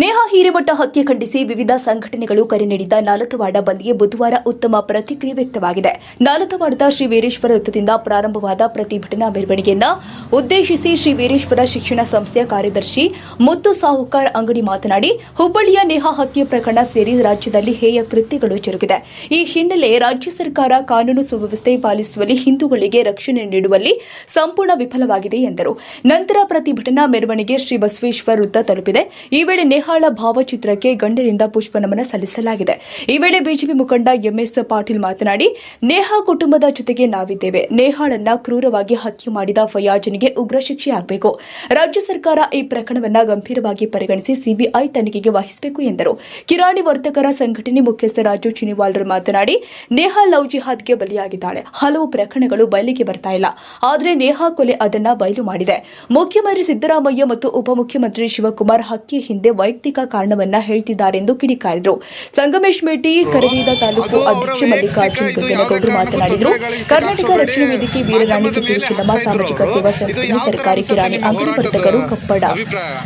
ನೇಹಾ ಹಿರೇಮಠ ಹತ್ಯೆ ಖಂಡಿಸಿ ವಿವಿಧ ಸಂಘಟನೆಗಳು ಕರೆ ನೀಡಿದ್ದ ನಾಲತವಾಡ ಬಂದ್ಗೆ ಬುಧವಾರ ಉತ್ತಮ ಪ್ರತಿಕ್ರಿಯೆ ವ್ಯಕ್ತವಾಗಿದೆ. ನಾಲತವಾಡದ ಶ್ರೀ ವೀರೇಶ್ವರ ವೃತ್ತದಿಂದ ಪ್ರಾರಂಭವಾದ ಪ್ರತಿಭಟನಾ ಮೆರವಣಿಗೆಯನ್ನು ಉದ್ದೇಶಿಸಿ ಶ್ರೀ ವೀರೇಶ್ವರ ಶಿಕ್ಷಣ ಸಂಸ್ಥೆಯ ಕಾರ್ಯದರ್ಶಿ ಮುತ್ತು ಸಾಹುಕಾರ್ ಅಂಗಡಿ ಮಾತನಾಡಿ, ಹುಬ್ಬಳ್ಳಿಯ ನೇಹಾ ಹತ್ಯೆ ಪ್ರಕರಣ ಸೇರಿ ರಾಜ್ಯದಲ್ಲಿ ಹೇಯ ಕೃತ್ಯಗಳು ಜರುಗಿದೆ. ಈ ಹಿನ್ನೆಲೆ ರಾಜ್ಯ ಸರ್ಕಾರ ಕಾನೂನು ಸುವ್ಯವಸ್ಥೆ ಪಾಲಿಸುವಲ್ಲಿ ಹಿಂದೂಗಳಿಗೆ ರಕ್ಷಣೆ ನೀಡುವಲ್ಲಿ ಸಂಪೂರ್ಣ ವಿಫಲವಾಗಿದೆ ಎಂದರು. ನಂತರ ಪ್ರತಿಭಟನಾ ಮೆರವಣಿಗೆ ಶ್ರೀ ಬಸವೇಶ್ವರ ವೃತ್ತ ತಲುಪಿದೆ. ಈ ವೇಳೆ ನೇಹಾಳ ಭಾವಚಿತ್ರಕ್ಕೆ ಗಣ್ಯರಿಂದ ಪುಷ್ಪನಮನ ಸಲ್ಲಿಸಲಾಗಿದೆ. ಈ ವೇಳೆ ಬಿಜೆಪಿ ಮುಖಂಡ ಎಂಎಸ್ ಪಾಟೀಲ್ ಮಾತನಾಡಿ, ನೇಹಾ ಕುಟುಂಬದ ಜೊತೆಗೆ ನಾವಿದ್ದೇವೆ. ನೇಹಾಳನ್ನ ಕ್ರೂರವಾಗಿ ಹತ್ಯೆ ಮಾಡಿದ ಫಯಾಜನಿಗೆ ಉಗ್ರ ಶಿಕ್ಷೆಯಾಗಬೇಕು. ರಾಜ್ಯ ಸರ್ಕಾರ ಈ ಪ್ರಕರಣವನ್ನು ಗಂಭೀರವಾಗಿ ಪರಿಗಣಿಸಿ ಸಿಬಿಐ ತನಿಖೆಗೆ ವಹಿಸಬೇಕು ಎಂದರು. ಕಿರಾಣಿ ವರ್ತಕರ ಸಂಘಟನೆ ಮುಖ್ಯಸ್ಥ ರಾಜು ಚಿನಿವಾಲ್ರು ಮಾತನಾಡಿ, ನೇಹಾ ಲವ್ ಜಿಹಾದ್ಗೆ ಬಲಿಯಾಗಿದ್ದಾಳೆ. ಹಲವು ಪ್ರಕರಣಗಳು ಬಯಲಿಗೆ ಬರ್ತಾ ಇಲ್ಲ, ಆದರೆ ನೇಹಾ ಕೊಲೆ ಅದನ್ನ ಬಯಲು ಮಾಡಿದೆ. ಮುಖ್ಯಮಂತ್ರಿ ಸಿದ್ದರಾಮಯ್ಯ ಮತ್ತು ಉಪಮುಖ್ಯಮಂತ್ರಿ ಶಿವಕುಮಾರ್ ಹತ್ಯೆ ಹಿಂದೆ ವೈಯಕ್ತಿಕ ಕಾರಣವನ್ನ ಹೇಳ್ತಿದ್ದಾರೆ ಎಂದು ಕಿಡಿಕಾರಿದರು. ಸಂಗಮೇಶ್ ಮೇಟಿ ಕರವೀದ ತಾಲೂಕು ಅಧ್ಯಕ್ಷ ಮಲ್ಲಿಕಾರ್ಜುನ್ ಗಂಗನಗೌಡರು ಮಾತನಾಡಿದರು. ಕರ್ನಾಟಕ ರಕ್ಷಣಾ ವೇದಿಕೆ ವೀರರಾಣಿ ಕಿತ್ತೂರು ಚೆನ್ನಮ್ಮ ಸಾಮಾಜಿಕ ಸೇವಾ ಸಂಸ್ಥೆ ತರಕಾರಿ ಕಿರಾಣಿ ಅಂಗಡಿ ವರ್ತಕರು ಕಪ್ಪಡ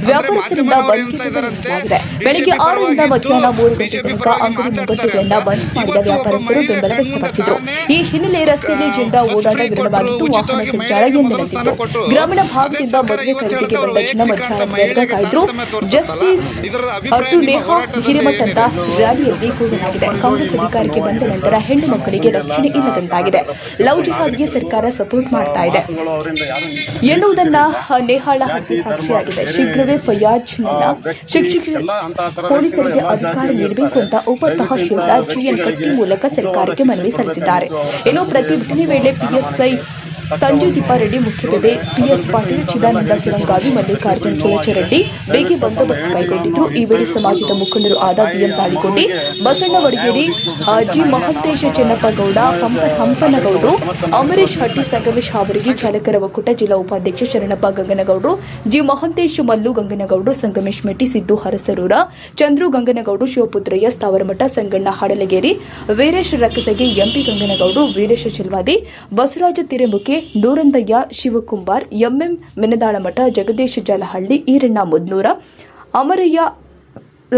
ವ್ಯಾಪಾರಸ್ಥರಿಂದ ಬಂದ್ ನಡೆಸಲಾಗಿದೆ. ಬೆಳಗ್ಗೆ 6 ರಿಂದ ಮಧ್ಯಾಹ್ನ 3 ಗಂಟೆ ತನಕ ಅಂಗಡಿ ಮುಂಗಟ್ಟುಗಳನ್ನು ಬಂದ್ ಮಾಡಿದ ವ್ಯಾಪಾರಸ್ಥರು ಬೆಂಬಲ ವ್ಯಕ್ತಪಡಿಸಿದರು. ಈ ಹಿನ್ನೆಲೆ ರಸ್ತೆಯಲ್ಲಿ ಜನರ ಓಡಾಟ ವಿರಳವಾಗಿದ್ದು, ವಾಹನ ಸಂಚಾರ ಎಂದಿನಂತಿತ್ತು. ಗ್ರಾಮೀಣ ಭಾಗದಿಂದ ಮದುವೆ ಖರೀದಿಗೆ ಬಂದ ಜನ ಮಧ್ಯಾಹ್ನದ ಕಾಯ್ದರು. ಜಸ್ಟಿಸ್ ಅರ್ಟು ನೇಹಾ ಹಿರೇಮಠ ಅಂತ ರ್ಯಾಲಿಯಲ್ಲಿ ಕೂಗಲಾಗಿದೆ. ಕಾಂಗ್ರೆಸ್ ಅಧಿಕಾರಕ್ಕೆ ಬಂದ ನಂತರ ಹೆಣ್ಣು ಮಕ್ಕಳಿಗೆ ರಕ್ಷಣೆ ಇಲ್ಲದಂತಾಗಿದೆ. ಲವ್ ಜಿಹಾದ್ಗೆ ಸರ್ಕಾರ ಸಪೋರ್ಟ್ ಮಾಡ್ತಾ ಇದೆ ಎನ್ನುವುದನ್ನ ನೇಹಾಳ ಹತ್ಯೆ ಸಾಕ್ಷಿಯಾಗಿದೆ. ಶೀಘ್ರವೇ ಫಯಾಜ್ನನ್ನ ಶಿಕ್ಷಿಸಿ ಪೊಲೀಸರಿಗೆ ಅಧಿಕಾರ ನೀಡಬೇಕು ಅಂತ ಉಪ ತಹಶೀಲ್ದಾರ್ ಜಿಎನ್ ಕಟ್ಟಿ ಮೂಲಕ ಸರ್ಕಾರಕ್ಕೆ ಮನವಿ ಸಲ್ಲಿಸಿದ್ದಾರೆ. ಇನ್ನು ಪ್ರತಿಭಟನೆ ವೇಳೆ ಪಿಎಸ್ಐ ಸಂಜಯ್ ತಿಪ್ಪಾರೆಡ್ಡಿ, ಮುಖ್ಯಪೇದೆ ಪಿಎಸ್ ಪಾಟೀಲ್, ಚಿದಾನಂದ ಸಿರಂಗಾವಿ, ಮಲ್ಲಿಕಾರ್ಜುನ್ ಚೋಳಚರೆಡ್ಡಿ ಬೇಗಿ ಬಂದೋಬಸ್ತ್ ಕೈಗೊಂಡಿದ್ರು. ಈ ವೇಳೆ ಸಮಾಜದ ಮುಖಂಡರು ಆದ ಬಿಎಂ ತಾಳಿಕೋಟಿ, ಬಸಣ್ಣ ವಡಗೇರಿ, ಜಿ ಮಹಂತೇಶ ಚೆನ್ನಪ್ಪಗೌಡ, ಹಂಪನಗೌಡರು, ಅಮರೇಶ್ ಹಟ್ಟಿ, ಸಂಗಮೇಶ್ ಹಾವರಗಿ, ಚಾಲಕರ ಒಕ್ಕೂಟ ಜಿಲ್ಲಾ ಉಪಾಧ್ಯಕ್ಷ ಶರಣಪ್ಪ ಗಂಗನಗೌಡರು, ಜಿ ಮಹಂತೇಶ್ ಮಲ್ಲು ಗಂಗನಗೌಡರು, ಸಂಗಮೇಶ್ ಮೆಟ್ಟಿ, Siddu ಹರಸರೂರ, Chandru ಗಂಗನಗೌಡರು, Shivaputrayya, ಸ್ಥಾವರಮಠ, Sanganna ಹಾಡಲಗೇರಿ, Veeresh ರಕ್ಕಸಗಿ, MP ಗಂಗನಗೌಡರು, Veeresha ಚೆಲ್ವಾದಿ, Basavaraj ತಿರೆಮುಖಿ, ದೂರಂದಯ್ಯ, ಶಿವಕುಂಬಾರ್, MM ಮೆನದಾಳಮಠ, Jagadish Jalahalli, Iranna ಮುದ್ನೂರ, Amarayya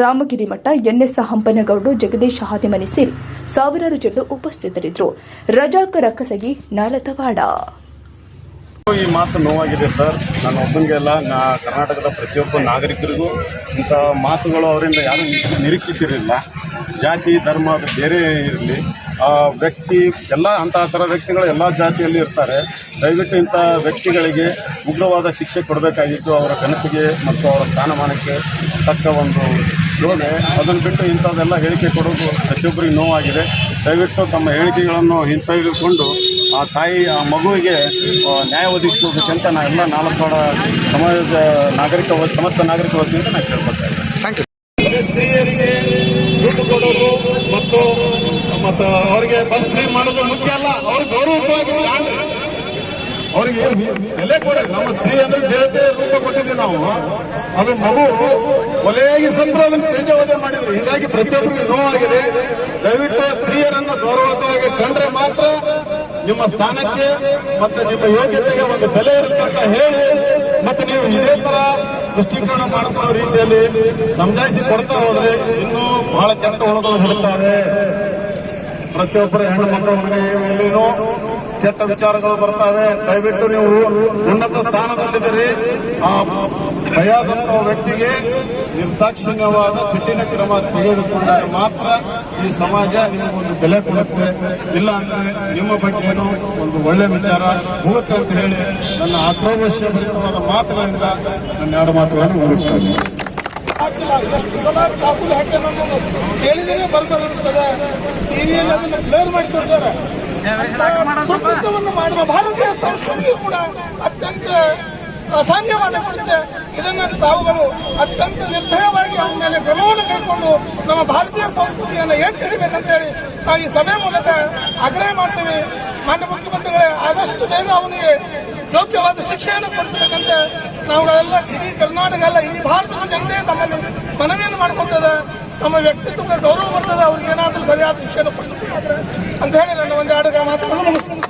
ರಾಮಗಿರಿಮಠ, N S Hampanagowdar, Jagadish Hadimani ಸೇರಿ ಸಾವಿರಾರು ಜನರು ಉಪಸ್ಥಿತರಿದ್ದರು. ರಜಾಕ್ ರಕ್ಕಸಗಿ, ನಾಲತವಾಡ. ಈ ಮಾತು ನೋವಾಗಿದೆ ಸರ್. ನಾನು ಒಬ್ಬನಿಗೆ ಅಲ್ಲ, ಕರ್ನಾಟಕದ ಪ್ರತಿಯೊಬ್ಬ ನಾಗರಿಕರಿಗೂ ಇಂಥ ಮಾತುಗಳು ಅವರಿಂದ ಯಾರೂ ನಿರೀಕ್ಷಿಸಿರಲಿಲ್ಲ. ಜಾತಿ ಧರ್ಮ ಅದು ಬೇರೆ ಇರಲಿ, ಆ ವ್ಯಕ್ತಿ ಎಲ್ಲ ಅಂತಹ ಥರ ವ್ಯಕ್ತಿಗಳು ಎಲ್ಲ ಜಾತಿಯಲ್ಲಿ ಇರ್ತಾರೆ. ದಯವಿಟ್ಟು ಇಂಥ ವ್ಯಕ್ತಿಗಳಿಗೆ ಉಗ್ರವಾದ ಶಿಕ್ಷೆ ಕೊಡಬೇಕಾಗಿತ್ತು. ಅವರ ಕನಸಿಗೆ ಮತ್ತು ಅವರ ಸ್ಥಾನಮಾನಕ್ಕೆ ತಕ್ಕ ಒಂದು ಶೋಭೆ. ಅದನ್ನು ಬಿಟ್ಟು ಇಂಥದ್ದೆಲ್ಲ ಹೇಳಿಕೆ ಕೊಡೋದು ಪ್ರತಿಯೊಬ್ಬರಿಗೆ ನೋವಾಗಿದೆ. ದಯವಿಟ್ಟು ತಮ್ಮ ಹೇಳಿಕೆಗಳನ್ನು ಹಿಂತೆಗೆದುಕೊಂಡು ಆ ತಾಯಿ, ಆ ಮಗುವಿಗೆ ನ್ಯಾಯ ಒದಗಿಸ್ಕೋಬೇಕಂತ ನಾ ಎಲ್ಲ ನಾಲತವಾಡ ಸಮಾಜದ ಸಮಸ್ತ ನಾಗರಿಕ ವತಿಯಿಂದ ನಾನು ಕೇಳ್ಕೊಳ್ತಾ ಇದ್ದೀನಿ. ಸ್ತ್ರೀಯರಿಗೆ ದುಡ್ಡು ಕೊಡೋದು ಮತ್ತು ಅವರಿಗೆ ಬಸ್ ಫ್ರೀ ಮಾಡೋದು ಮುಖ್ಯ ಅಲ್ಲ. ಅವ್ರಿಗೆ ಗೌರವವಾಗಿ ಅವರಿಗೆ ಬೆಲೆ ಕೊಡೋದು. ನಮ್ಮ ಸ್ತ್ರೀ ಅಂದ್ರೆ ದೇವತೆ ರೂಪ ಕೊಟ್ಟಿದ್ದೀವಿ ನಾವು. ಅದು ಮಗು ಕೊಲೆಯಾಗಿ ಸತ್ರು ಅದನ್ನು ತೇಜವಧೆ ಮಾಡಿದ್ರು. ಹೀಗಾಗಿ ಪ್ರತಿಯೊಬ್ಬರಿಗೆ ನೋವಾಗಿದೆ. ದಯವಿಟ್ಟು ಸ್ತ್ರೀಯರನ್ನು ಗೌರವವಾಗಿ ಕಂಡ್ರೆ ಮಾತ್ರ ನಿಮ್ಮ ಸ್ಥಾನಕ್ಕೆ ಮತ್ತೆ ನಿಮ್ಮ ಯೋಗ್ಯತೆಗೆ ಒಂದು ಬೆಲೆ ಇರುತ್ತೆ ಅಂತ ಹೇಳಿ, ಮತ್ತೆ ನೀವು ಇದೇ ತರ ದೃಷ್ಟೀಕರಣ ಮಾಡಿಕೊಳ್ಳೋ ರೀತಿಯಲ್ಲಿ ಸಮಜಾಯಿಸಿ ಕೊಡ್ತಾ ಹೋದ್ರೆ ಇನ್ನೂ ಬಹಳ ಕೆಟ್ಟ ಹುಳುಗಳು ಹುಡುಕ್ತಾರೆ. ಪ್ರತಿಯೊಬ್ಬರ ಹೆಣ್ಣು ಮಕ್ಕಳ ಮೇಲೇನೋ ಕೆಟ್ಟ ವಿಚಾರಗಳು ಬರ್ತಾವೆ. ದಯವಿಟ್ಟು ನೀವು ಉನ್ನತ ಸ್ಥಾನದಲ್ಲಿದ್ದೀರಿ. ಆ ಭಯಾದಂತ ವ್ಯಕ್ತಿಗೆ ನಿರ್ದಾಕ್ಷಿಣ್ಯವಾದ ಕಠಿಣ ಕ್ರಮ ತೆಗೆದುಕೊಂಡರೆ ಮಾತ್ರ ಈ ಸಮಾಜ ನಿಮಗೊಂದು ಬೆಲೆ ಕೊಡುತ್ತೆ. ಇಲ್ಲ ಅಂದ್ರೆ ನಿಮ್ಮ ಬಗ್ಗೆ ಏನೋ ಒಂದು ಒಳ್ಳೆ ವಿಚಾರ ಹೋಗುತ್ತೆ ಅಂತ ಹೇಳಿ ನನ್ನ ಆಕ್ರೋಶಭರಿತವಾದ ಮಾತುಗಳಿಂದ ನನ್ನ 2 ಮಾತುಗಳನ್ನು ಮುಗಿಸ್ತೇನೆ. ಎಷ್ಟು ಸಲ ಚಾಕುಲಿ ಹಾಕಿ ನನ್ನನ್ನು ಕೇಳಿದರೆ ಬರ್ಬರ್ ಅನಿಸ್ತದೆ. ಟಿವಿಯಲ್ಲಿ ಅದನ್ನು ಬ್ಲರ್ ಮಾಡಿ ತೋರಿಸ್ಯಾರ. ಮಾಡುವ ಭಾರತೀಯ ಸಂಸ್ಕೃತಿಯು ಕೂಡ ಅತ್ಯಂತ ಅಸಾಧ್ಯವಾದ ಕೊಡುತ್ತೆ. ಇದನ್ನು ತಾವುಗಳು ಅತ್ಯಂತ ನಿರ್ದಯವಾಗಿ ಅವನ ಮೇಲೆ ಕ್ರಮವನ್ನು ಕೈಗೊಂಡು ನಮ್ಮ ಭಾರತೀಯ ಸಂಸ್ಕೃತಿಯನ್ನು ಎತ್ತಿ ಹಿಡಿಬೇಕಂತ ಹೇಳಿ ನಾವು ಈ ಸಭೆ ಮೂಲಕ ಆಗ್ರಹ ಮಾಡ್ತೇವೆ. ಮಾನ್ಯ ಮುಖ್ಯಮಂತ್ರಿಗಳೇ, ಆದಷ್ಟು ಬೇಗ ಅವನಿಗೆ ಯೋಗ್ಯವಾದ ಶಿಕ್ಷೆಯನ್ನು ಕೊಡಿಸಬೇಕಂತ ನಾವುಗಳೆಲ್ಲ ಇಡೀ ಕರ್ನಾಟಕ ಅಲ್ಲ, ಇಡೀ ಭಾರತದ ಜನತೆ ತಮ್ಮಲ್ಲಿ ಮನವಿಯನ್ನು ಮಾಡ್ಕೊಳ್ತದೆ. ತಮ್ಮ ವ್ಯಕ್ತಿತ್ವಕ್ಕೆ ಗೌರವ ಬರ್ತದೆ. ಅವ್ರಿಗೆ ಏನಾದರೂ ಸರಿಯಾದ ಶಿಕ್ಷೆಯನ್ನು ಕೊಡಿಸಬೇಕಾದ್ರೆ ಅಂತ ಹೇಳಿ ನನ್ನ 1-2 ಮಾತುಗಳನ್ನು ಮುಗಿಸ್ತೇನೆ.